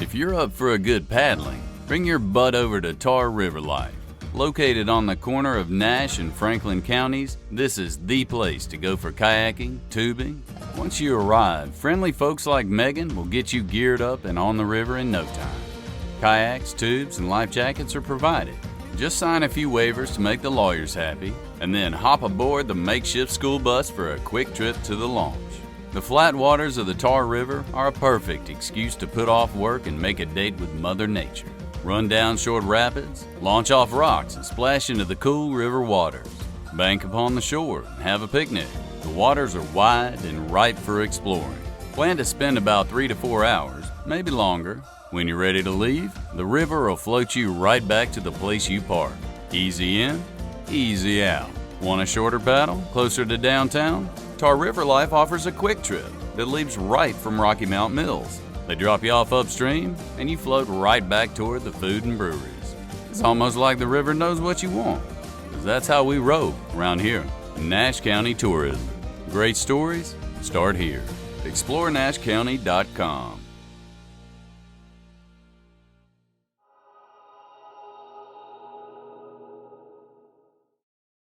If you're up for a good paddling, bring your butt over to Tar River Life. Located on the corner of Nash and Franklin counties, this is the place to go for kayaking, tubing. Once you arrive, friendly folks like Megan will get you geared up and on the river in no time. Kayaks, tubes, and life jackets are provided. Just sign a few waivers to make the lawyers happy, and then hop aboard the makeshift school bus for a quick trip to the launch. The flat waters of the Tar River are a perfect excuse to put off work and make a date with Mother Nature. Run down short rapids, launch off rocks, and splash into the cool river waters. Bank upon the shore and have a picnic. The waters are wide and ripe for exploring. Plan to spend about 3 to 4 hours, maybe longer. When you're ready to leave, the river will float you right back to the place you parked. Easy in, easy out. Want a shorter paddle, closer to downtown? Tar River Life offers a quick trip that leaves right from Rocky Mount Mills. They drop you off upstream, and you float right back toward the food and breweries. It's almost like the river knows what you want, because that's how we roll around here in Nash County tourism. Great stories start here. ExploreNashCounty.com.